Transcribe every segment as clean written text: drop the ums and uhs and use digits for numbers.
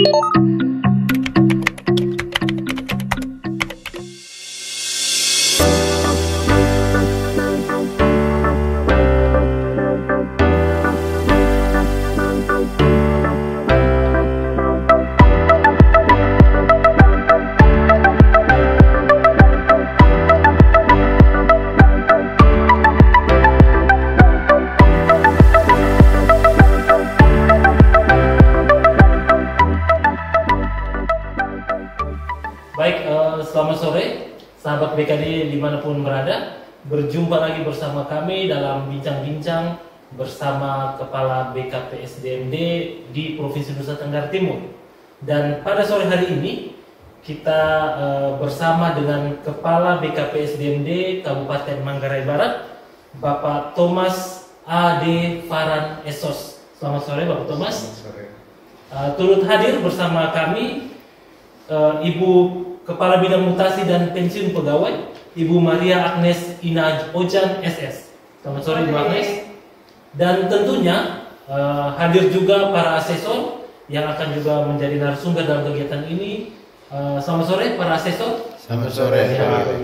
Baik, selamat sore sahabat BKD dimanapun berada. Berjumpa lagi bersama kami dalam bincang-bincang bersama Kepala BKPSDMD di Provinsi Nusa Tenggara Timur. Dan pada sore hari ini kita bersama dengan Kepala BKPSDMD Kabupaten Manggarai Barat, Bapak Thomas A.D. Faran Esos. Selamat sore Bapak Thomas. Selamat sore. Turut hadir bersama kami Ibu Kepala Bidang Mutasi dan Pensiun Pegawai, Ibu Maria Agnes Ina Ojan SS. Selamat sore Ibu Agnes. Dan tentunya hadir juga para asesor yang akan juga menjadi narasumber dalam kegiatan ini. Selamat sore para asesor. Selamat sore.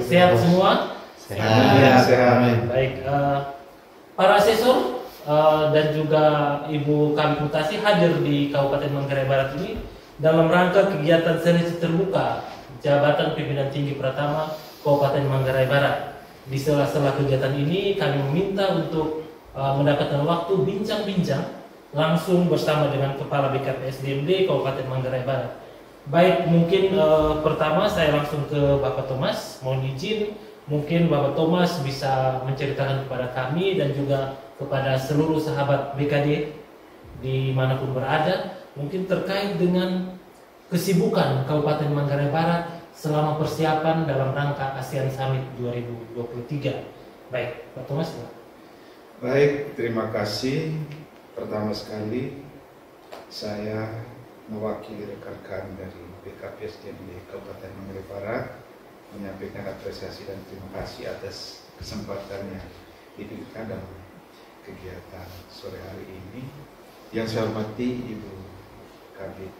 Sehat semua? Sehat. Baik, para asesor dan juga Ibu Kabid Mutasi hadir di Kabupaten Manggarai Barat ini dalam rangka kegiatan seleksi terbuka Jabatan Pimpinan Tinggi Pratama Kabupaten Manggarai Barat. Di sela-sela kegiatan ini kami meminta untuk mendapatkan waktu bincang-bincang langsung bersama dengan Kepala BKPSDMD Kabupaten Manggarai Barat. Baik, mungkin pertama saya langsung ke Bapak Thomas. Mohon izin, mungkin Bapak Thomas bisa menceritakan kepada kami dan juga kepada seluruh sahabat BKD dimanapun berada, mungkin terkait dengan kesibukan Kabupaten Manggarai Barat selama persiapan dalam rangka ASEAN Summit 2023. Baik, Pak Thomas. Baik, terima kasih. Pertama sekali saya mewakili rekan-rekan dari BKPSDMD Kabupaten Manggarai Barat menyampaikan apresiasi dan terima kasih atas kesempatan yang diberikan dalam kegiatan sore hari ini. Yang saya hormati Ibu Kabid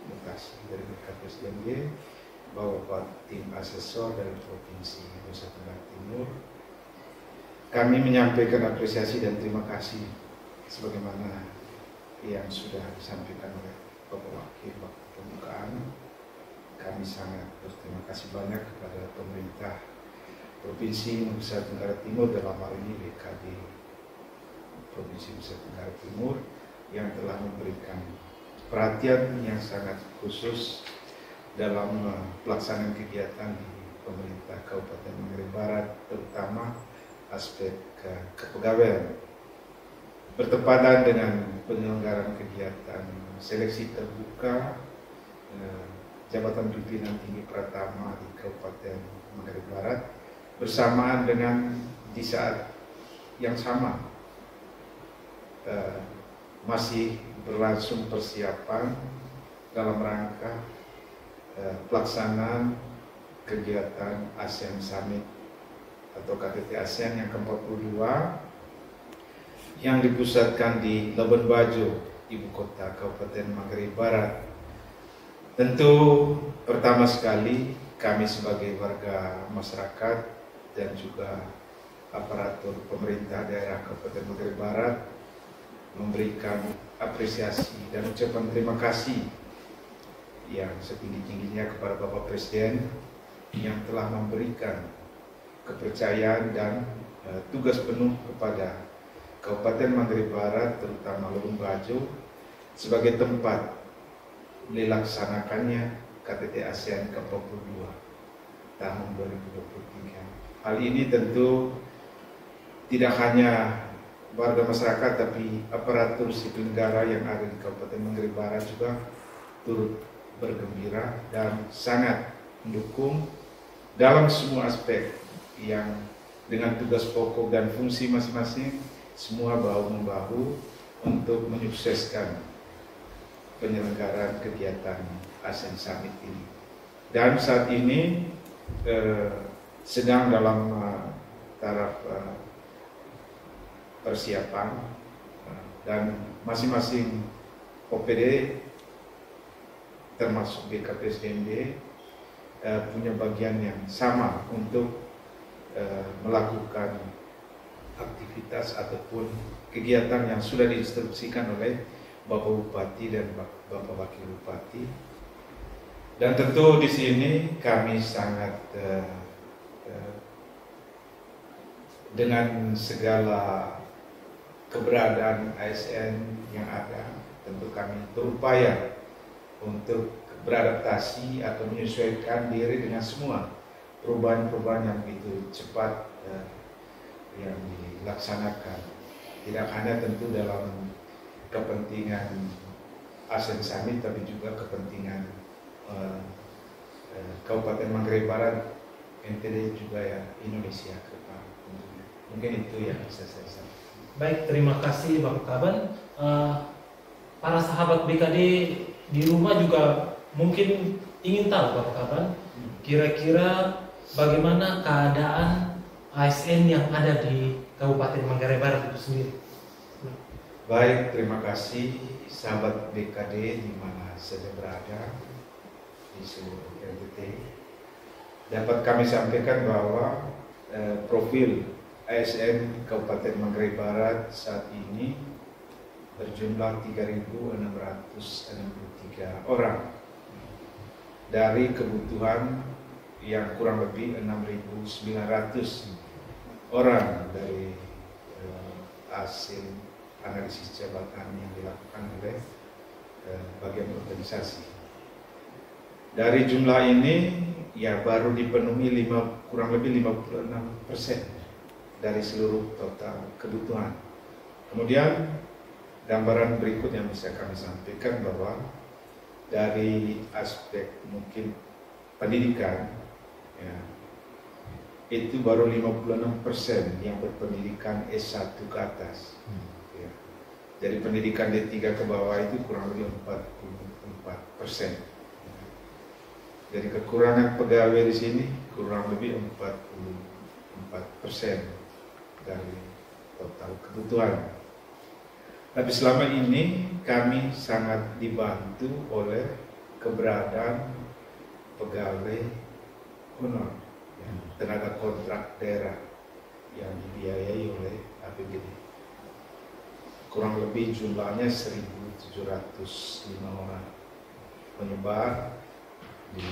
Mutasi dari BKPSDMD, Bapak tim asesor dari Provinsi Nusa Tenggara Timur. Kami menyampaikan apresiasi dan terima kasih sebagaimana yang sudah disampaikan oleh Bapak Wakil waktu pembukaan. Kami sangat berterima kasih banyak kepada pemerintah Provinsi Nusa Tenggara Timur, dalam hal ini BKD Provinsi Nusa Tenggara Timur, yang telah memberikan perhatian yang sangat khusus dalam pelaksanaan kegiatan di pemerintah Kabupaten Manggarai Barat, terutama aspek kepegawaian. Bertepatan dengan penyelenggaraan kegiatan seleksi terbuka Jabatan Pimpinan Tinggi Pratama di Kabupaten Manggarai Barat, bersamaan dengan di saat yang sama masih berlangsung persiapan dalam rangka pelaksanaan kegiatan ASEAN Summit atau KTT ASEAN yang ke-42 yang dipusatkan di Labuan Bajo, ibu kota Kabupaten Manggarai Barat. Tentu pertama sekali kami sebagai warga masyarakat dan juga aparatur pemerintah daerah Kabupaten Manggarai Barat memberikan apresiasi dan ucapan terima kasih yang setinggi-tingginya kepada Bapak Presiden yang telah memberikan kepercayaan dan tugas penuh kepada Kabupaten Manggarai Barat, terutama Labuan Bajo, sebagai tempat dilaksanakannya KTT ASEAN ke-42 tahun 2023. Hal ini tentu tidak hanya warga masyarakat, tapi aparatur sipil negara yang ada di Kabupaten Manggarai Barat juga turut bergembira dan sangat mendukung dalam semua aspek yang dengan tugas pokok dan fungsi masing-masing, semua bahu-membahu untuk menyukseskan penyelenggaraan kegiatan ASEAN Summit ini. Dan saat ini sedang dalam taraf persiapan dan masing-masing OPD termasuk BKPSDMD punya bagian yang sama untuk melakukan aktivitas ataupun kegiatan yang sudah diinstruksikan oleh Bapak Bupati dan Bapak Wakil Bupati. Dan tentu di sini kami sangat dengan segala keberadaan ASN yang ada, tentu kami berupaya untuk beradaptasi atau menyesuaikan diri dengan semua perubahan-perubahan yang begitu cepat yang dilaksanakan. Tidak hanya tentu dalam kepentingan ASEAN Summit, tapi juga kepentingan Kabupaten Manggarai Barat, NTD juga ya Indonesia ke depan. Mungkin itu yang bisa saya sampaikan. Baik, terima kasih Bapak Kaban. Para sahabat BKD di rumah juga mungkin ingin tahu Bapak Kaban, kira-kira bagaimana keadaan ASN yang ada di Kabupaten Manggarai Barat itu sendiri. Baik, terima kasih sahabat BKD di mana saja berada di seluruh NTT. Dapat kami sampaikan bahwa profil ASN Kabupaten Manggarai Barat saat ini berjumlah 3.663 orang dari kebutuhan yang kurang lebih 6.900 orang dari hasil analisis jabatan yang dilakukan oleh bagian organisasi. Dari jumlah ini ya baru dipenuhi kurang lebih 56% dari seluruh total kebutuhan. Kemudian gambaran berikut yang bisa kami sampaikan bahwa dari aspek mungkin pendidikan ya, itu baru 56% yang berpendidikan S1 ke atas. Ya. Jadi pendidikan D3 ke bawah itu kurang lebih 44%. Jadi kekurangan pegawai di sini kurang lebih 44% dari total kebutuhan. Tapi selama ini kami sangat dibantu oleh keberadaan pegawai honor, ya, tenaga kontrak daerah yang dibiayai oleh APBD. Kurang lebih jumlahnya 1.705 orang, menyebar di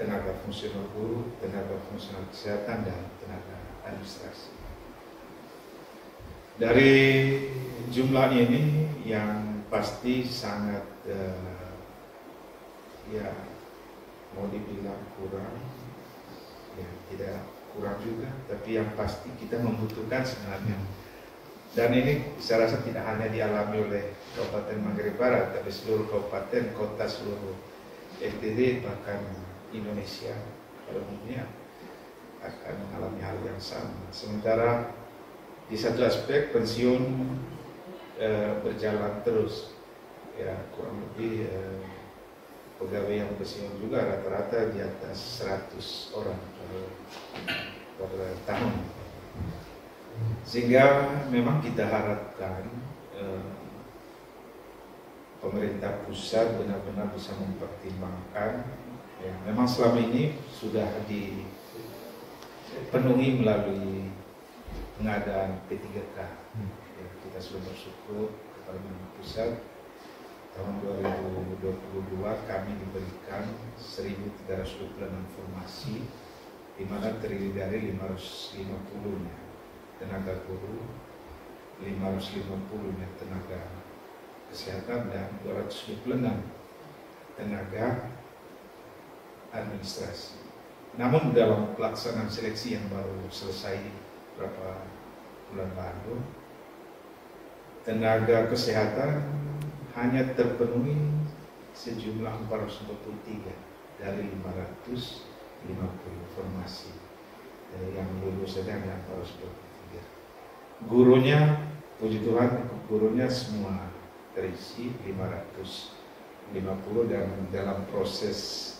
tenaga fungsional guru, tenaga fungsional kesehatan, dan tenaga administrasi. Dari jumlah ini yang pasti sangat ya mau dibilang kurang, ya tidak kurang juga, tapi yang pasti kita membutuhkan sebenarnya. Dan ini saya rasa tidak hanya dialami oleh Kabupaten Manggarai Barat, tapi seluruh kabupaten, kota, seluruh NTT, bahkan Indonesia pada umumnya akan mengalami hal yang sama. Sementara di satu aspek pensiun berjalan terus, ya kurang lebih pegawai yang pensiun juga rata-rata di atas 100 orang per tahun. Sehingga memang kita harapkan pemerintah pusat benar-benar bisa mempertimbangkan, ya, memang selama ini sudah dipenuhi melalui pengadaan P3K. Ya, kita sudah bersyukur kepada pemerintah pusat. Tahun 2022 kami diberikan 1.326 formasi, di mana terdiri dari 550 tenaga guru, 550 tenaga kesehatan, dan 226 tenaga administrasi. Namun dalam pelaksanaan seleksi yang baru selesai beberapa bulan lalu, tenaga kesehatan hanya terpenuhi sejumlah 443 dari 550 formasi. Yang lulus saja hanya 443. Gurunya, puji Tuhan, gurunya semua terisi 550, dan dalam proses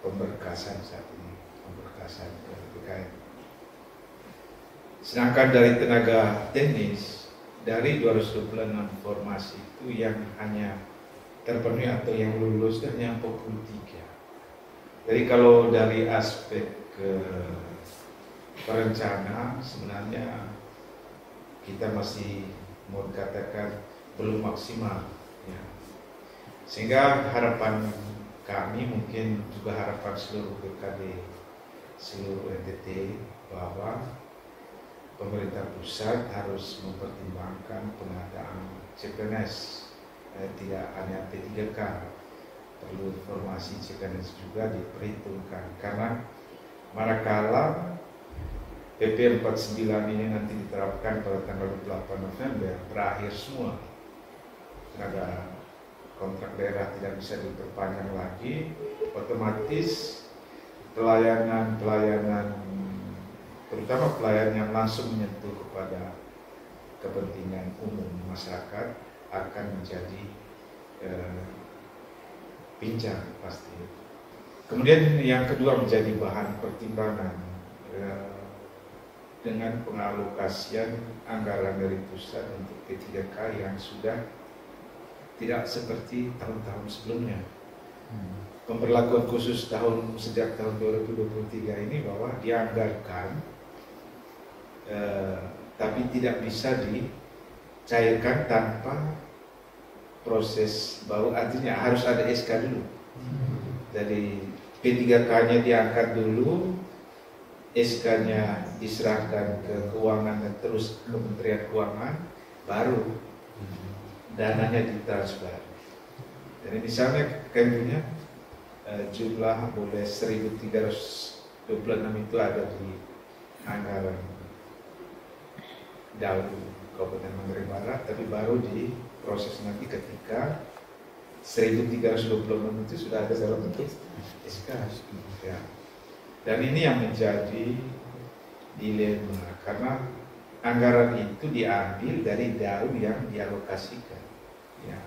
pemberkasan saat ini, pemberkasan PKN. Sedangkan dari tenaga teknis, dari 226 formasi itu yang hanya terpenuhi atau yang lulus dan yang 43. Jadi kalau dari aspek perencanaan sebenarnya kita masih mau dikatakan belum maksimal, ya. Sehingga harapan kami, mungkin juga harapan seluruh BKD, seluruh NTT, bahwa pemerintah pusat harus mempertimbangkan pengadaan CPNS, tidak hanya P3K, perlu informasi CPNS juga diperhitungkan, karena manakala PP 49 ini nanti diterapkan pada tanggal 28 November, berakhir semua, ada kontrak daerah tidak bisa diperpanjang lagi, otomatis pelayanan terutama pelayanan yang langsung menyentuh kepada kepentingan umum masyarakat akan menjadi pincang pasti. Kemudian yang kedua menjadi bahan pertimbangan dengan pengalokasian anggaran dari pusat untuk P3K yang sudah tidak seperti tahun-tahun sebelumnya. Pemberlakuan khusus sejak tahun 2023 ini bahwa dianggarkan tapi tidak bisa dicairkan tanpa proses baru, artinya harus ada SK dulu. Jadi P3K-nya diangkat dulu, SK-nya diserahkan ke keuangan dan terus ke Kementerian Keuangan, baru dananya ditransfer. Jadi misalnya kayaknya jumlah boleh 1.326 itu ada di anggaran Daun Kabupaten Manggarai Barat, tapi baru diproses nanti ketika 1.326 itu sudah ada dalam bentuk SK. Ya. Dan ini yang menjadi dilema, karena anggaran itu diambil dari DAU yang dialokasikan, ya,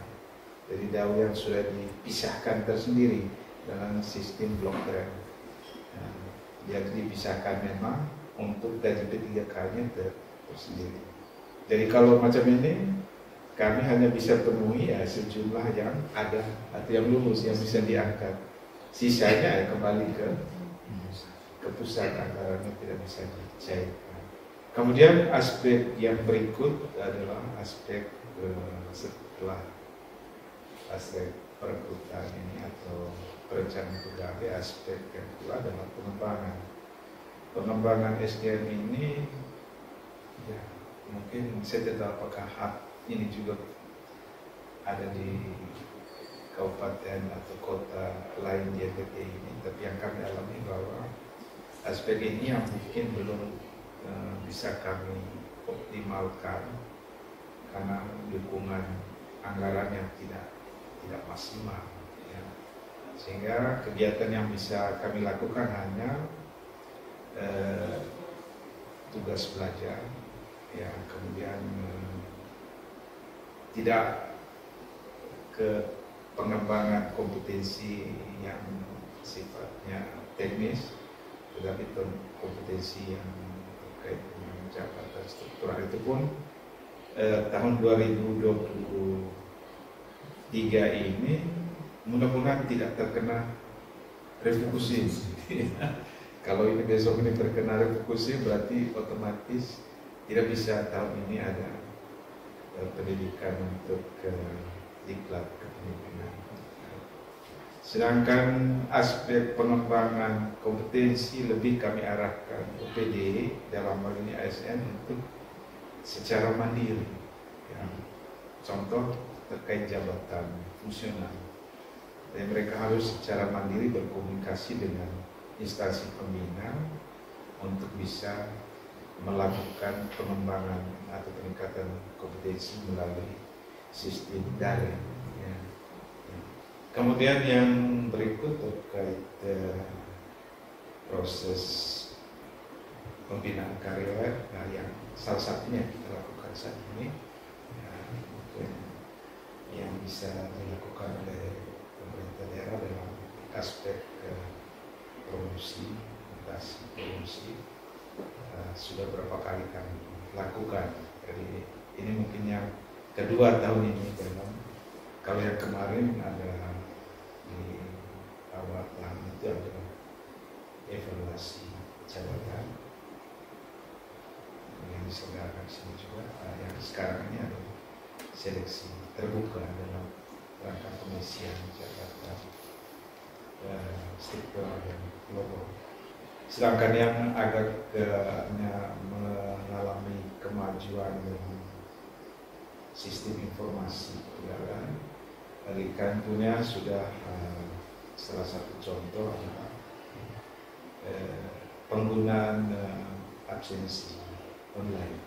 dari DAU yang sudah dipisahkan tersendiri dalam sistem blok grant. Nah, jadi dipisahkan memang untuk gaji P3K-nya tersendiri. Jadi kalau macam ini kami hanya bisa penuhi ya sejumlah yang ada atau yang lulus yang bisa diangkat. Sisanya ya kembali ke pusat, anggarannya tidak bisa dicairkan. Kemudian aspek yang berikut adalah aspek setelah aspek perekrutan ini atau perencanaan pegawai, aspek yang kedua adalah pengembangan SDM ini. Ya, mungkin saya tidak tahu apakah hak ini juga ada di kabupaten atau kota lain di NTT ini, tapi yang kami alami bahwa aspek ini yang mungkin belum bisa kami optimalkan karena dukungan anggaran yang tidak maksimal, ya. Sehingga kegiatan yang bisa kami lakukan hanya tugas belajar, ya, kemudian tidak ke pengembangan kompetensi yang sifatnya teknis, tetapi kompetensi yang terkait dengan jabatan struktural. Itu pun tahun 2023 ini mudah-mudahan tidak terkena refokusi. Kalau ini besok ini terkena refokusi, berarti otomatis tidak bisa tahun ini ada pendidikan untuk diklat kepemimpinan. Sedangkan aspek pengembangan kompetensi lebih kami arahkan OPD dalam hal ini ASN untuk secara mandiri, ya. Contoh terkait jabatan fungsional, dan mereka harus secara mandiri berkomunikasi dengan instansi pembina untuk bisa melakukan pengembangan atau peningkatan kompetensi melalui sistem daring, ya. Kemudian yang berikut terkait proses pembinaan karyawan, nah, yang salah satunya kita lakukan saat ini, ya, yang bisa dilakukan oleh pemerintah daerah dalam aspek promosi, mutasi promosi, sudah berapa kali kami lakukan. Jadi ini mungkin yang kedua tahun ini dalam Kalau yang kemarin ada di awal tahun itu ada evaluasi jabatan yang diselenggarakan di sini juga. Yang sekarang ini ada seleksi terbuka dalam rangka pengisian jabatan struktur yang global. Sedangkan yang agaknya mengalami kemajuan dalam sistem informasi kenegaraan, bagi kantornya sudah salah satu contoh adalah penggunaan absensi online.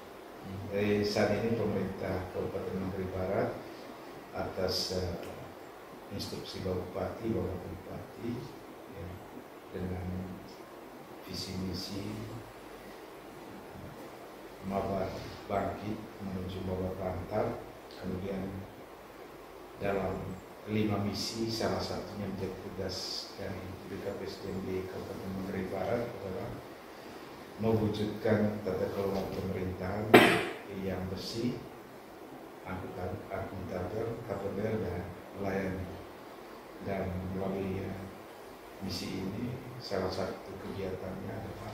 Jadi saat ini pemerintah Kabupaten Manggarai Barat atas instruksi Bapak Bupati ya, dengan visi misi Mabar Bangkit menuju Mabar Rantau, kemudian dalam 5 misi salah satunya menjadi tugas dari BKPSDM Kabupaten Manggarai Barat adalah mewujudkan tata kelola pemerintahan yang bersih, akuntabel, kapabel dan melayani. Dan melalui misi ini salah satu kegiatannya adalah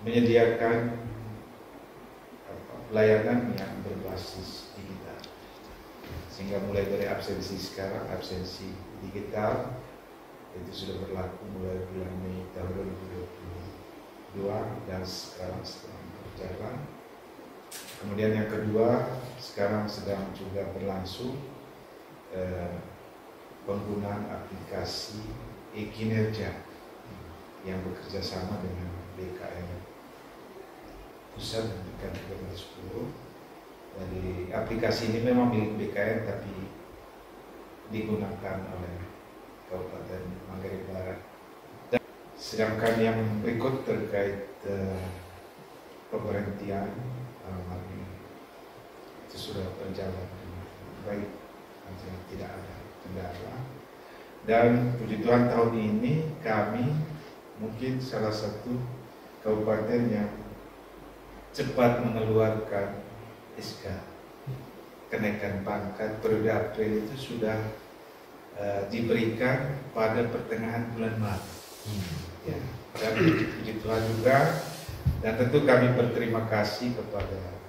menyediakan layanan yang berbasis digital, sehingga mulai dari absensi sekarang, absensi digital itu sudah berlaku mulai bulan Mei tahun 2022 dan sekarang sedang berjalan. Kemudian yang kedua, sekarang sedang juga berlangsung penggunaan aplikasi e-kinerja yang bekerja sama dengan BKN Pusat dan BKN 2010. Jadi aplikasi ini memang milik BKN tapi digunakan oleh Kabupaten Manggarai Barat. Dan sedangkan yang berikut terkait pemberhentian itu sudah berjalan dengan baik, artinya tidak ada kendala. Dan puji Tuhan tahun ini kami mungkin salah satu kabupaten yang cepat mengeluarkan SK kenaikan pangkat. Periode April itu sudah diberikan pada pertengahan bulan Maret. Ya, dan puji Tuhan juga, dan tentu kami berterima kasih kepada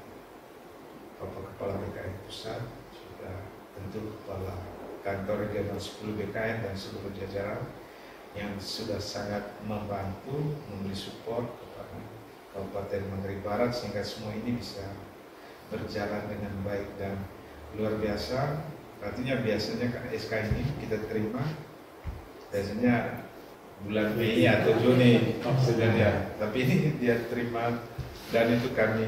Bapak Kepala BKN Pusat, juga tentu Kepala Kantor Regional 10 BKN dan seluruh jajaran yang sudah sangat membantu, memberi support kepada Kabupaten Manggarai Barat sehingga semua ini bisa berjalan dengan baik dan luar biasa. Artinya biasanya kan SK ini kita terima biasanya bulan Mei atau Juni sebenarnya, tapi ini dia terima dan itu kami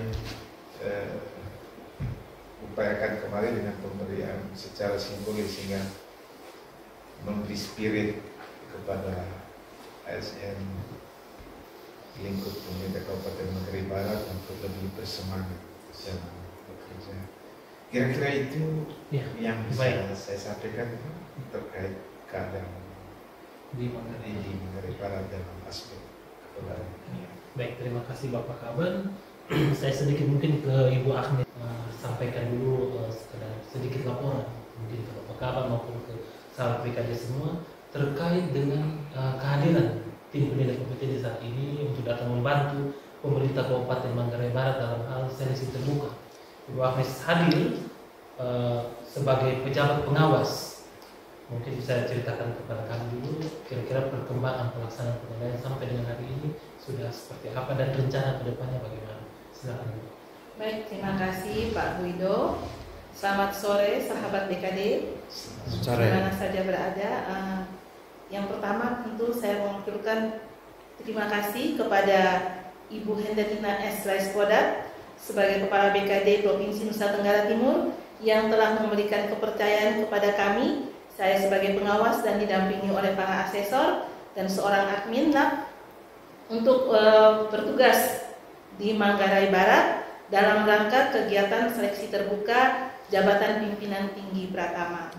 upayakan kemarin dengan pemberian secara simbolis sehingga memberi spirit kepada ASN lingkup pemerintah Kabupaten Manggarai Barat untuk lebih bersemangat dalam bekerja. Kira-kira itu ya, yang bisa saya sampaikan terkait keadaan di Manggarai Barat dalam aspek kepegawaian. Baik, terima kasih Bapak Kaban. Saya sedikit mungkin ke Ibu Agnes sampaikan dulu sedikit laporan mungkin ke Bapak Kaban maupun ke sahabat BKD semua terkait dengan kehadiran tim pendidik kompetensi saat ini untuk datang membantu pemerintah Kabupaten Manggarai Barat dalam hal seleksi terbuka. Ibu Agnes hadir sebagai pejabat pengawas. Mungkin bisa ceritakan kepada kami dulu kira-kira perkembangan pelaksanaan penilaian sampai dengan hari ini sudah seperti apa dan rencana ke depannya bagaimana. Silakan. Baik, terima kasih Pak Guido. Selamat sore sahabat BKD. Di mana saja berada. Yang pertama tentu saya mengucapkan terima kasih kepada Ibu Henderina S. Raispodat sebagai Kepala BKD Provinsi Nusa Tenggara Timur yang telah memberikan kepercayaan kepada kami, saya sebagai pengawas dan didampingi oleh para asesor dan seorang admin lab untuk bertugas di Manggarai Barat dalam rangka kegiatan seleksi terbuka jabatan pimpinan tinggi Pratama.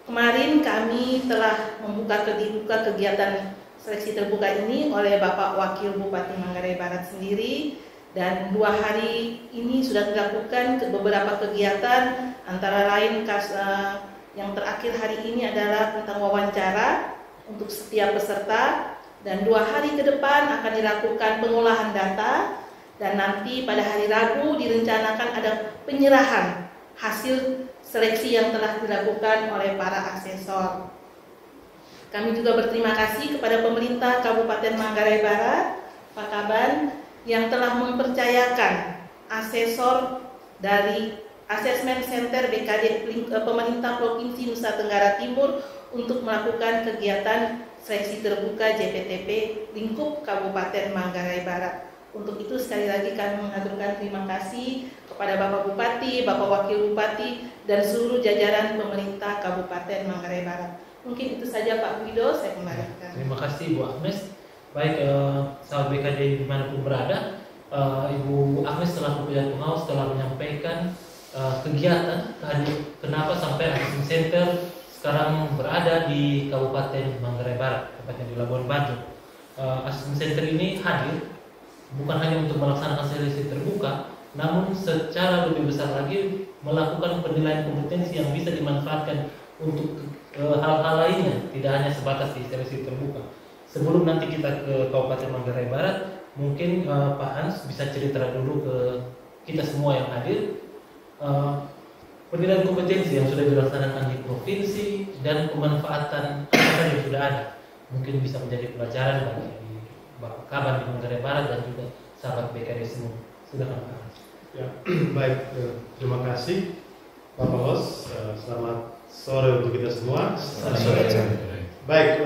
Kemarin kami telah membuka kegiatan seleksi terbuka ini oleh Bapak Wakil Bupati Manggarai Barat sendiri Dan 2 hari ini sudah dilakukan beberapa kegiatan, antara lain yang terakhir hari ini adalah tentang wawancara untuk setiap peserta, dan 2 hari ke depan akan dilakukan pengolahan data, dan nanti pada hari Rabu direncanakan ada penyerahan hasil seleksi yang telah dilakukan oleh para asesor. Kami juga berterima kasih kepada pemerintah Kabupaten Manggarai Barat, Pak Kaban, yang telah mempercayakan asesor dari Asesmen Center BKD Pemerintah Provinsi Nusa Tenggara Timur untuk melakukan kegiatan seleksi terbuka JPTP lingkup Kabupaten Manggarai Barat. Untuk itu sekali lagi kami mengaturkan terima kasih kepada Bapak Bupati, Bapak Wakil Bupati, dan seluruh jajaran pemerintah Kabupaten Manggarai Barat. Mungkin itu saja Pak Guido, saya kembalikan. Terima kasih Bu Agnes. Baik, sahabat BKD dimanapun berada, Ibu Agnes selaku Pimpinan Pengawas telah menyampaikan kegiatan kenapa sampai Asesmen Center sekarang berada di Kabupaten Manggarai Barat, tepatnya di Labuan Bajo. Asesmen Center ini hadir bukan hanya untuk melaksanakan seleksi terbuka, namun secara lebih besar lagi melakukan penilaian kompetensi yang bisa dimanfaatkan untuk hal-hal lainnya, tidak hanya sebatas di seleksi terbuka. Sebelum nanti kita ke Kabupaten Manggarai Barat, mungkin Pak Hans bisa cerita dulu ke kita semua yang hadir penilaian kompetensi yang sudah dilaksanakan di provinsi dan pemanfaatan apa yang sudah ada. Mungkin bisa menjadi pelajaran bagi Bapak Kaban di Manggarai Barat dan juga sahabat BKD semua. Silakan Pak Hans. Ya, baik, terima kasih Bapak Host. Selamat sore untuk kita semua. Selamat sore. Baik,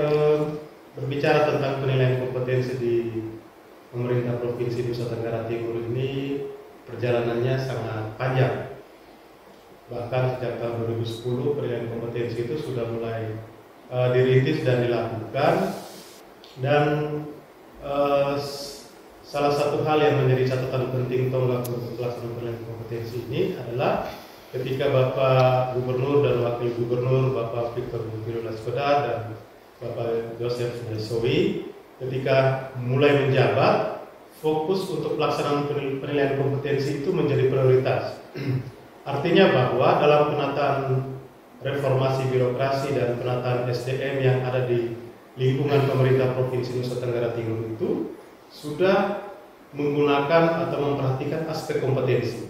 berbicara tentang penilaian kompetensi di pemerintah Provinsi Nusa Tenggara Timur ini perjalanannya sangat panjang. Bahkan sejak tahun 2010 penilaian kompetensi itu sudah mulai dirintis dan dilakukan, dan salah satu hal yang menjadi catatan penting tonggak untuk pelaksanaan penilaian kompetensi ini adalah ketika Bapak Gubernur dan Wakil Gubernur Bapak Victor Bukilo Laskoda dan Bapak Joseph Naisowi ketika mulai menjabat, fokus untuk pelaksanaan penilaian kompetensi itu menjadi prioritas. Artinya bahwa dalam penataan reformasi birokrasi dan penataan SDM yang ada di lingkungan pemerintah Provinsi Nusa Tenggara Timur itu sudah menggunakan atau memperhatikan aspek kompetensi,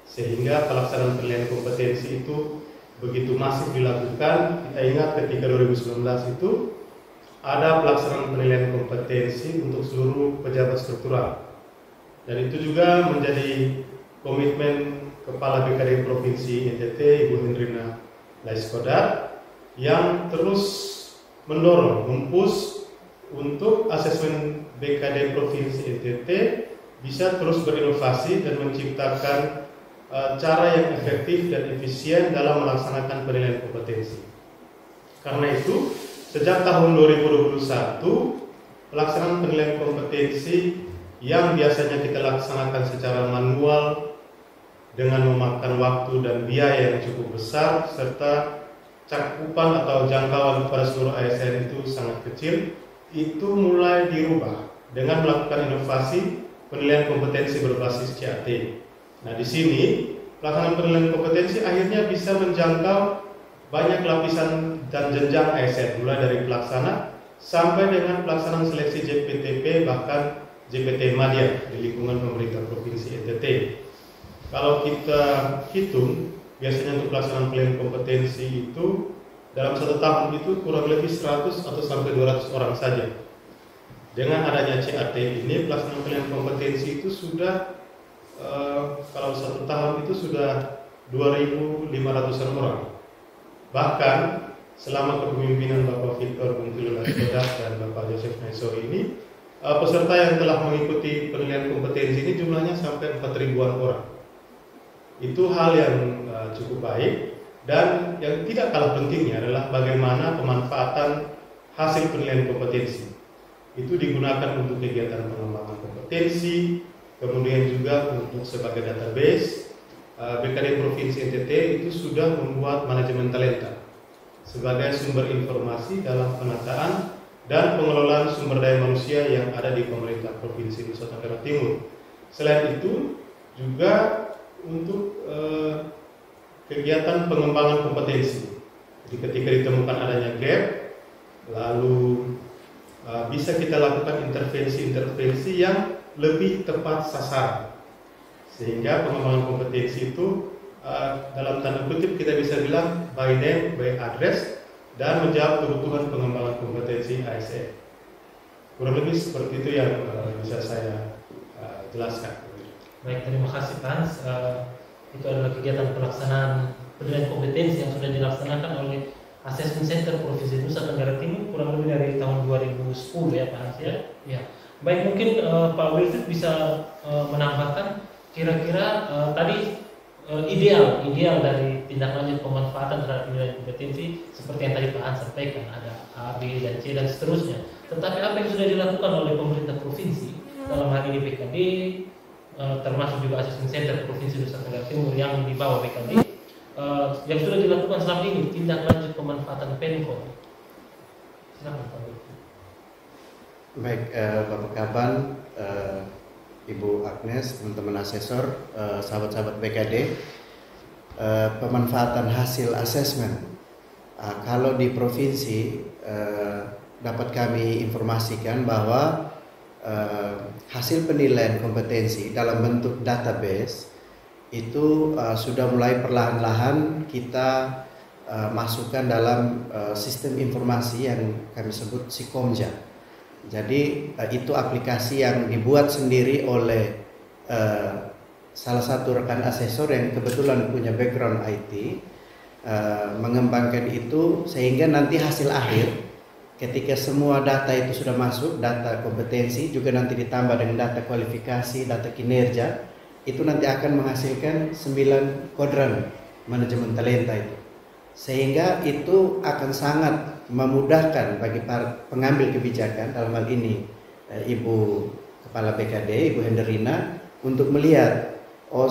sehingga pelaksanaan penilaian kompetensi itu begitu masif dilakukan. Kita ingat ketika 2019 itu ada pelaksanaan penilaian kompetensi untuk seluruh pejabat struktural, dan itu juga menjadi komitmen Kepala BKD Provinsi NTT Ibu Hendrina Laiskoda yang terus mendorong, mempush untuk asesmen BKD Provinsi NTT bisa terus berinovasi dan menciptakan cara yang efektif dan efisien dalam melaksanakan penilaian kompetensi. Karena itu, sejak tahun 2021, pelaksanaan penilaian kompetensi yang biasanya kita laksanakan secara manual dengan memakan waktu dan biaya yang cukup besar serta cakupan atau jangkauan kepada seluruh ASN itu sangat kecil, itu mulai dirubah dengan melakukan inovasi penilaian kompetensi berbasis CAT. Nah, di sini pelaksanaan penilaian kompetensi akhirnya bisa menjangkau banyak lapisan dan jenjang ASN, mulai dari pelaksana sampai dengan pelaksanaan seleksi JPTP bahkan JPT Madya di lingkungan pemerintah Provinsi NTT. Kalau kita hitung, biasanya untuk pelaksanaan penilaian kompetensi itu dalam 1 tahun itu kurang lebih 100 atau sampai 200 orang saja. Dengan adanya CAT ini, pelaksanaan penilaian kompetensi itu sudah kalau 1 tahun itu sudah 2.500-an orang. Bahkan selama kepemimpinan Bapak Victor Bukilo Laskoda dan Bapak Joseph Naisowi ini, peserta yang telah mengikuti penilaian kompetensi ini jumlahnya sampai 4.000-an orang. Itu hal yang cukup baik, dan yang tidak kalah pentingnya adalah bagaimana pemanfaatan hasil penilaian kompetensi itu digunakan untuk kegiatan pengembangan kompetensi, kemudian juga untuk sebagai database. BKD Provinsi NTT itu sudah membuat manajemen talenta sebagai sumber informasi dalam penataan dan pengelolaan sumber daya manusia yang ada di pemerintah Provinsi Nusa Tenggara Timur, Selain itu juga untuk kegiatan pengembangan kompetensi. Jadi ketika ditemukan adanya gap, lalu bisa kita lakukan intervensi-intervensi yang lebih tepat sasaran, sehingga pengembangan kompetensi itu dalam tanda kutip kita bisa bilang by name, by address, dan menjawab kebutuhan pengembangan kompetensi ASN. Kurang lebih seperti itu yang bisa saya jelaskan. Baik, terima kasih Pak Hans. Itu adalah kegiatan pelaksanaan penilaian kompetensi yang sudah dilaksanakan oleh Assessment Center Provinsi Nusa Tenggara Timur kurang lebih dari tahun 2010 ya Pak Hans ya. Ya. Baik, mungkin Pak Wilfried bisa menambahkan kira-kira tadi ideal dari tindak lanjut pemanfaatan terhadap penilaian kompetensi seperti yang tadi Pak Hans sampaikan, ada A, B, dan C dan seterusnya. Tetapi apa yang sudah dilakukan oleh pemerintah provinsi dalam hal ini BKD, termasuk juga Assessment Center Provinsi Nusa Tenggara Timur yang di bawah BKD, yang sudah dilakukan selama ini tindak lanjut pemanfaatan Penko. Silakan Pak. Baik, Bapak Kaban, Ibu Agnes, teman-teman asesor, sahabat-sahabat BKD, pemanfaatan hasil asesmen. Kalau di provinsi dapat kami informasikan bahwa hasil penilaian kompetensi dalam bentuk database itu sudah mulai perlahan-lahan kita masukkan dalam sistem informasi yang kami sebut Sikomja. Jadi itu aplikasi yang dibuat sendiri oleh salah satu rekan asesor yang kebetulan punya background IT, mengembangkan itu sehingga nanti hasil akhir ketika semua data itu sudah masuk, data kompetensi juga nanti ditambah dengan data kualifikasi, data kinerja, itu nanti akan menghasilkan 9 kuadran manajemen talenta itu. Sehingga itu akan sangat memudahkan bagi para pengambil kebijakan, dalam hal ini Ibu Kepala BKD, Ibu Henderina, untuk melihat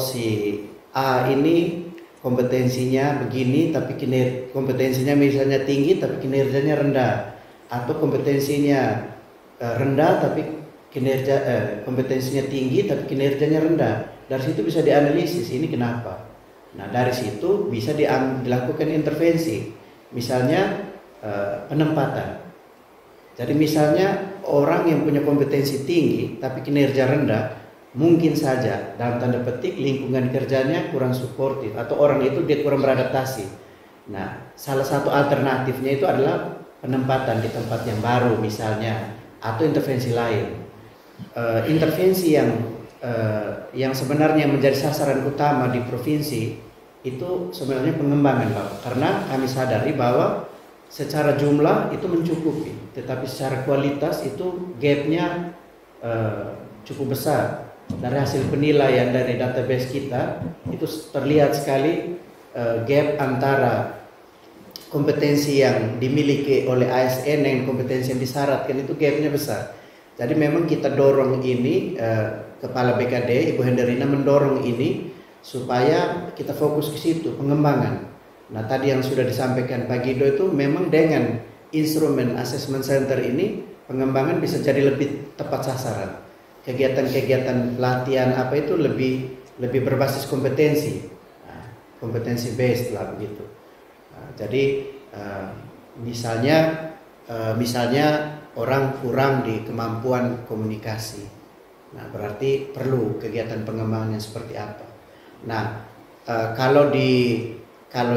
si A ini kompetensinya begini tapi kompetensinya misalnya tinggi tapi kinerjanya rendah, atau kompetensinya rendah tapi kompetensinya tinggi tapi kinerjanya rendah. Dari situ bisa dianalisis ini kenapa. Nah, dari situ bisa dilakukan intervensi, misalnya penempatan. Jadi misalnya orang yang punya kompetensi tinggi tapi kinerja rendah, mungkin saja dalam tanda petik lingkungan kerjanya kurang suportif atau orang itu dia kurang beradaptasi. Nah, salah satu alternatifnya itu adalah penempatan di tempat yang baru misalnya, atau intervensi lain. Intervensi yang sebenarnya menjadi sasaran utama di provinsi itu sebenarnya pengembangan, Pak. Karena kami sadari bahwa secara jumlah itu mencukupi, tetapi secara kualitas itu gapnya cukup besar. Dari hasil penilaian dari database kita itu terlihat sekali gap antara kompetensi yang dimiliki oleh ASN dengan kompetensi yang disyaratkan, itu gapnya besar. Jadi memang kita dorong ini, Kepala BKD Ibu Henderina mendorong ini supaya kita fokus ke situ, pengembangan. Nah, tadi yang sudah disampaikan Pak Guido itu memang dengan instrumen assessment center ini pengembangan bisa jadi lebih tepat sasaran. Kegiatan-kegiatan pelatihan apa itu lebih berbasis kompetensi, kompetensi based lah begitu. Jadi misalnya orang kurang di kemampuan komunikasi, nah berarti perlu kegiatan pengembangan yang seperti apa. Nah, kalau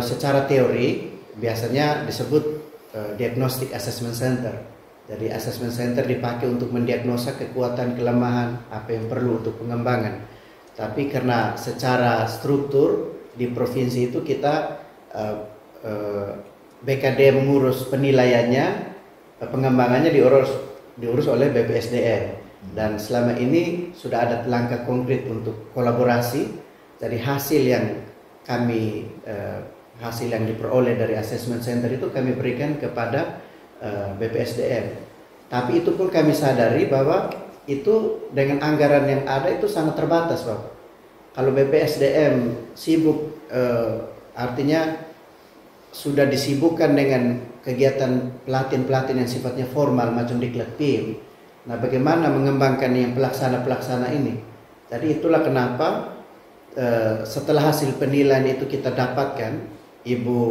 secara teori biasanya disebut diagnostic assessment center. Jadi assessment center dipakai untuk mendiagnosa kekuatan, kelemahan, apa yang perlu untuk pengembangan. Tapi karena secara struktur di provinsi itu kita BKD mengurus penilaiannya, pengembangannya diurus oleh BPSDM. Dan selama ini sudah ada langkah konkret untuk kolaborasi. Jadi hasil yang diperoleh dari assessment center itu kami berikan kepada BPSDM. Tapi itu pun kami sadari bahwa itu dengan anggaran yang ada itu sangat terbatas, Bapak. Kalau BPSDM sibuk, artinya sudah disibukkan dengan kegiatan pelatihan-pelatihan yang sifatnya formal macam diklat tim. Nah, bagaimana mengembangkan yang pelaksana-pelaksana ini? Jadi itulah kenapa setelah hasil penilaian itu kita dapatkan, Ibu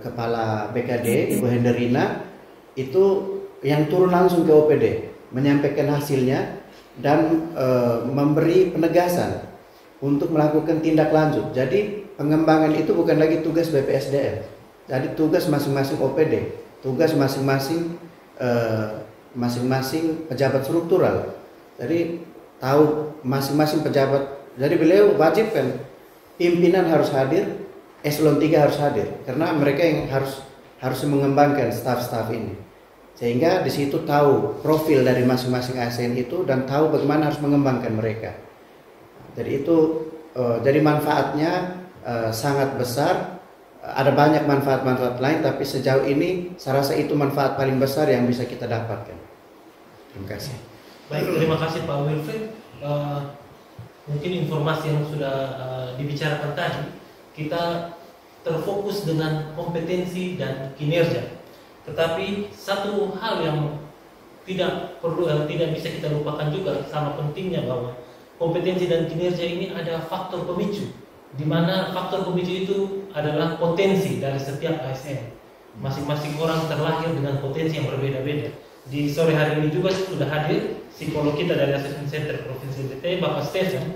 Kepala BKD, Ibu Henderina, itu yang turun langsung ke OPD, menyampaikan hasilnya dan memberi penegasan untuk melakukan tindak lanjut. Jadi pengembangan itu bukan lagi tugas BPSDM, jadi tugas masing-masing OPD, tugas masing-masing pejabat struktural. Jadi tahu masing-masing pejabat. Jadi beliau wajib kan, pimpinan harus hadir, eselon 3 harus hadir, karena mereka yang harus mengembangkan staf-staf ini. Sehingga di situ tahu profil dari masing-masing ASN itu dan tahu bagaimana harus mengembangkan mereka. Jadi itu jadi manfaatnya sangat besar. Ada banyak manfaat-manfaat lain, tapi sejauh ini saya rasa itu manfaat paling besar yang bisa kita dapatkan. Terima kasih. Baik, terima kasih Pak Wilfried. Mungkin informasi yang sudah dibicarakan tadi, kita terfokus dengan kompetensi dan kinerja. Tetapi satu hal yang tidak bisa kita lupakan juga, sama pentingnya, bahwa kompetensi dan kinerja ini ada faktor pemicu, di mana faktor pemicu itu adalah potensi dari setiap ASN. Masing-masing orang terlahir dengan potensi yang berbeda-beda. Di sore hari ini juga sudah hadir psikolog kita dari Assessment Center Provinsi NTT, Bapak Stephen.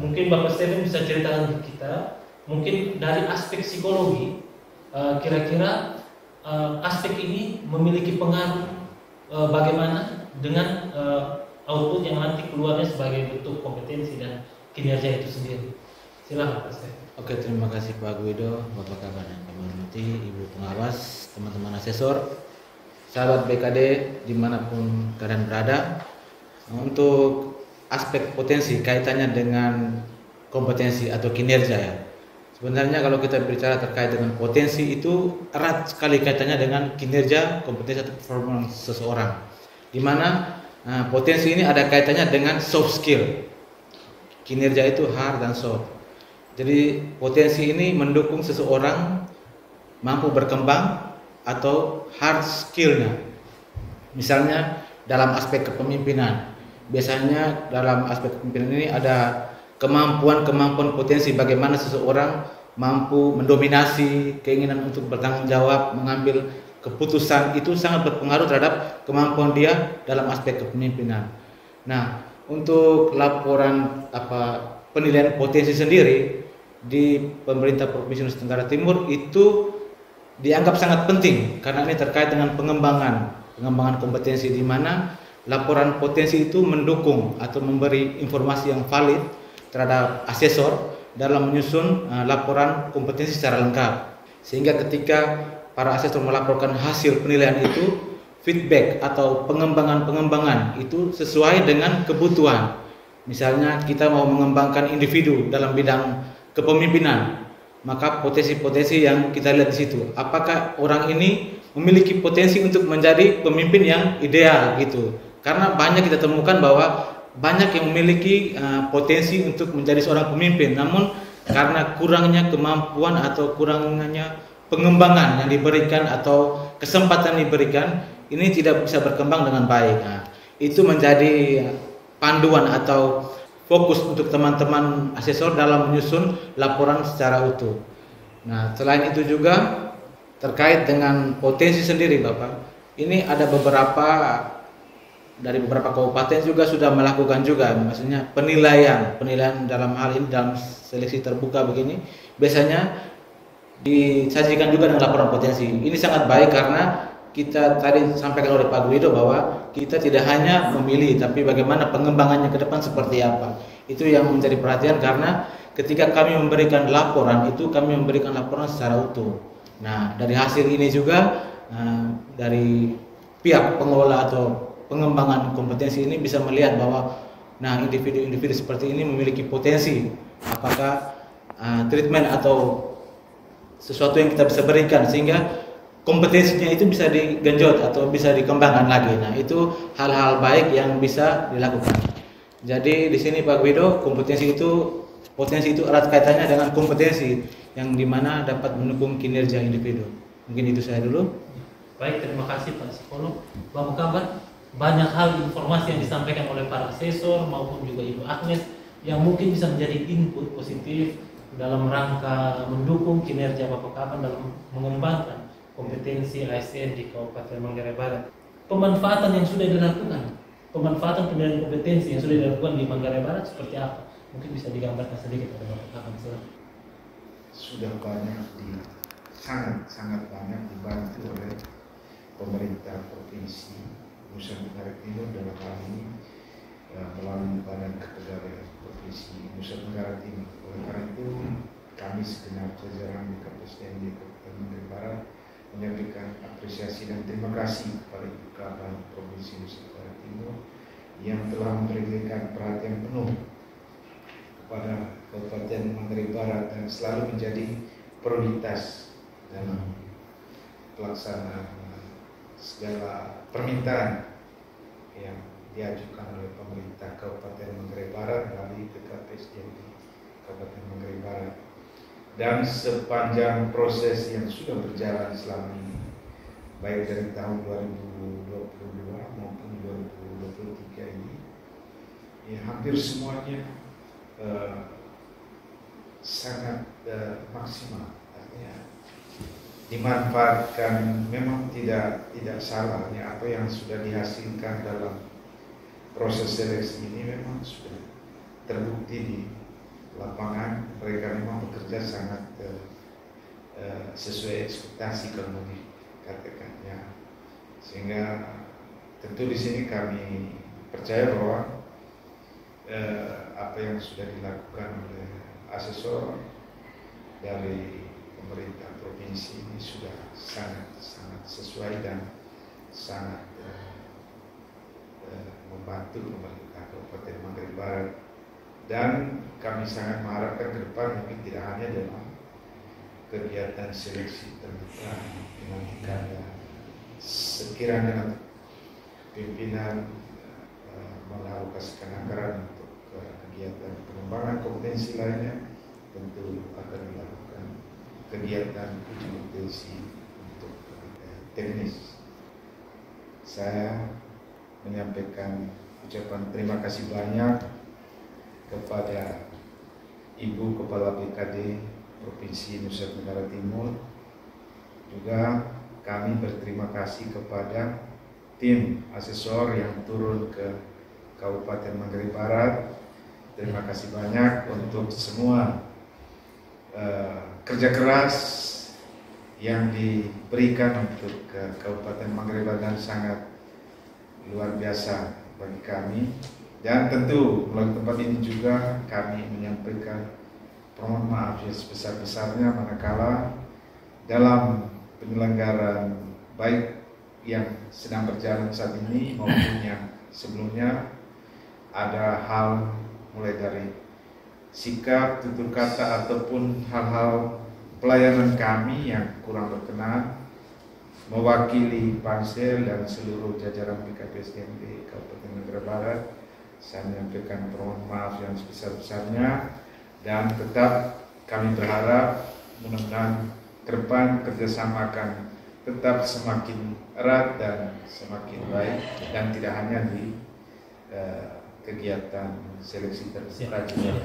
Mungkin Bapak Stephen bisa ceritakan ke kita, mungkin dari aspek psikologi, kira-kira aspek ini memiliki pengaruh bagaimana dengan output yang nanti keluarnya sebagai bentuk kompetensi dan kinerja itu sendiri. Silakan Pak Stephen. Oke, terima kasih Pak Guido, Bapak Kabar yang kami hormati, Ibu Pengawas, teman-teman asesor, sahabat BKD dimanapun kalian berada. Untuk aspek potensi kaitannya dengan kompetensi atau kinerja ya. Sebenarnya kalau kita bicara terkait dengan potensi itu erat sekali kaitannya dengan kinerja, kompetensi atau performance seseorang. Di mana potensi ini ada kaitannya dengan soft skill. Kinerja itu hard dan soft. Jadi potensi ini mendukung seseorang mampu berkembang atau hard skillnya. Misalnya dalam aspek kepemimpinan. Biasanya dalam aspek kepemimpinan ini ada kemampuan potensi bagaimana seseorang mampu mendominasi, keinginan untuk bertanggung jawab, mengambil keputusan, itu sangat berpengaruh terhadap kemampuan dia dalam aspek kepemimpinan. Nah, untuk laporan penilaian potensi sendiri di pemerintah Provinsi Nusa Tenggara Timur itu dianggap sangat penting karena ini terkait dengan pengembangan kompetensi, di mana laporan potensi itu mendukung atau memberi informasi yang valid terhadap asesor dalam menyusun laporan kompetensi secara lengkap, sehingga ketika para asesor melaporkan hasil penilaian itu, feedback atau pengembangan itu sesuai dengan kebutuhan. Misalnya kita mau mengembangkan individu dalam bidang kepemimpinan, maka potensi-potensi yang kita lihat di situ, apakah orang ini memiliki potensi untuk menjadi pemimpin yang ideal gitu. Karena banyak kita temukan bahwa banyak yang memiliki potensi untuk menjadi seorang pemimpin, namun karena kurangnya kemampuan atau kurangnya pengembangan yang diberikan atau kesempatan diberikan, ini tidak bisa berkembang dengan baik. Nah, itu menjadi panduan atau fokus untuk teman-teman asesor dalam menyusun laporan secara utuh. Nah, selain itu juga terkait dengan potensi sendiri, Bapak, ini ada dari beberapa kabupaten juga sudah melakukan juga, maksudnya penilaian dalam hal ini, dalam seleksi terbuka begini, biasanya disajikan juga dengan laporan potensi. Ini sangat baik karena kita tadi sampaikan oleh Pak Guido bahwa kita tidak hanya memilih, tapi bagaimana pengembangannya ke depan seperti apa. Itu yang menjadi perhatian, karena ketika kami memberikan laporan itu kami memberikan laporan secara utuh. Nah, dari hasil ini juga dari pihak pengelola atau pengembangan kompetensi ini bisa melihat bahwa individu-individu seperti ini memiliki potensi, apakah treatment atau sesuatu yang kita bisa berikan sehingga kompetensinya itu bisa digenjot atau bisa dikembangkan lagi. Nah, itu hal-hal baik yang bisa dilakukan. Jadi di sini Pak Guido, potensi itu erat kaitannya dengan kompetensi yang dimana dapat mendukung kinerja individu. Mungkin itu saya dulu. Baik, terima kasih Pak Psikolog. Bapak Kabar, banyak hal informasi yang disampaikan oleh para asesor maupun juga Ibu Agnes yang mungkin bisa menjadi input positif dalam rangka mendukung kinerja Bapak Kaban dalam mengembangkan kompetensi ASN di Kabupaten Manggarai Barat. Pemanfaatan yang sudah dilakukan, pemanfaatan penilaian kompetensi yang sudah dilakukan di Manggarai Barat seperti apa? Mungkin bisa digambarkan sedikit oleh Bapak Kaban. Sudah banyak sangat banyak dibantu oleh pemerintah provinsi Nusa Tenggara Timur dalam hal ini melalui Badan Kepegawaian Provinsi Nusa Tenggara Timur. Oleh karena itu kami segenap jajaran BKPSDMD Kabupaten Manggarai Barat menyampaikan apresiasi dan terima kasih kepada Ibu Kaban Provinsi Nusa Tenggara Timur yang telah memberikan perhatian penuh kepada Kabupaten Manggarai Barat dan selalu menjadi prioritas dalam pelaksanaan segala permintaan yang diajukan oleh pemerintah Kabupaten Manggarai Barat melalui BKPSDMD Kabupaten Manggarai Barat. Dan sepanjang proses yang sudah berjalan selama ini, baik dari tahun 2022 maupun 2023 ini, ya hampir semuanya sangat maksimal. Artinya dimanfaatkan, memang tidak salah ya, apa yang sudah dihasilkan dalam proses seleksi ini memang sudah terbukti di lapangan. Mereka memang bekerja sangat sesuai ekspektasi kalau mau dikatakannya, sehingga tentu di sini kami percaya bahwa apa yang sudah dilakukan oleh asesor dari pemerintah provinsi ini sudah sangat sesuai dan sangat membantu pemerintah Kabupaten Manggarai Barat. Dan kami sangat mengharapkan ke depan mungkin tidak hanya dalam kegiatan seleksi terbuka dinantikan ya, sekiranya pimpinan mengalokasikan anggaran untuk kegiatan pengembangan kompetensi lainnya, tentu akan dilakukan kegiatan uji kompetensi untuk teknis. Saya menyampaikan ucapan terima kasih banyak kepada Ibu Kepala BKD Provinsi Nusa Tenggara Timur. Juga kami berterima kasih kepada tim asesor yang turun ke Kabupaten Manggarai Barat. Terima kasih banyak untuk semua kerja keras yang diberikan untuk Kabupaten Manggarai Barat dan sangat luar biasa bagi kami. Dan tentu melalui tempat ini juga kami menyampaikan permohonan maaf yang sebesar-besarnya manakala dalam penyelenggaraan baik yang sedang berjalan saat ini maupun yang sebelumnya ada hal mulai dari sikap, tutur kata ataupun hal-hal pelayanan kami yang kurang berkenan. Mewakili Pansel dan seluruh jajaran BKPSDMD Kabupaten Manggarai Barat, saya menyampaikan permohonan maaf yang sebesar-besarnya, dan tetap kami berharap mudah-mudahan ke depan kerjasama akan tetap semakin erat dan semakin baik, dan tidak hanya di kegiatan seleksi terbuka, juga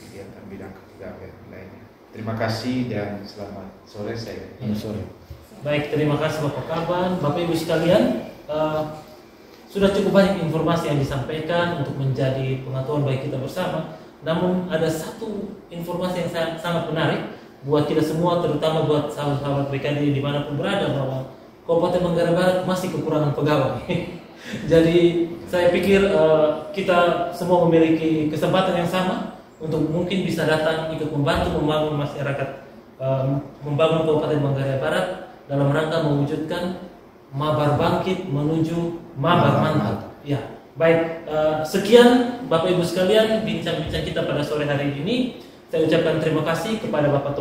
kegiatan bidang kepegawaian lainnya. Terima kasih dan selamat sore. Selamat sore. Baik, terima kasih Bapak Kaban. Bapak Ibu sekalian, sudah cukup banyak informasi yang disampaikan untuk menjadi pengetahuan bagi kita bersama. Namun ada satu informasi yang sangat menarik buat kita semua, terutama buat sahabat-sahabat BKD dimanapun berada, bahwa Kabupaten Manggarai Barat masih kekurangan pegawai. Jadi saya pikir kita semua memiliki kesempatan yang sama untuk mungkin bisa datang ikut membantu membangun masyarakat, membangun Kabupaten Manggarai Barat dalam rangka mewujudkan Mabar Bangkit menuju Mabar Mantap. Ya, baik. Sekian Bapak Ibu sekalian bincang-bincang kita pada sore hari ini. Saya ucapkan terima kasih kepada Bapak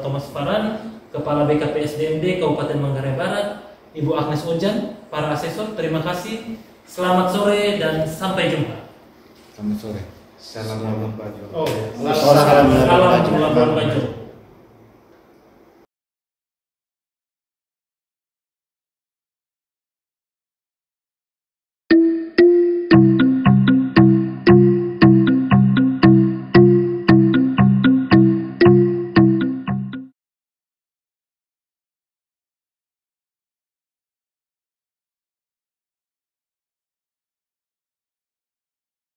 Thomas Faran, Kepala BKPSDMD Kabupaten Manggarai Barat, Ibu Agnes Ojan, para asesor. Terima kasih. Selamat sore dan sampai jumpa. Selamat sore. Salam Labuan Bajo. Salam Labuan Bajo.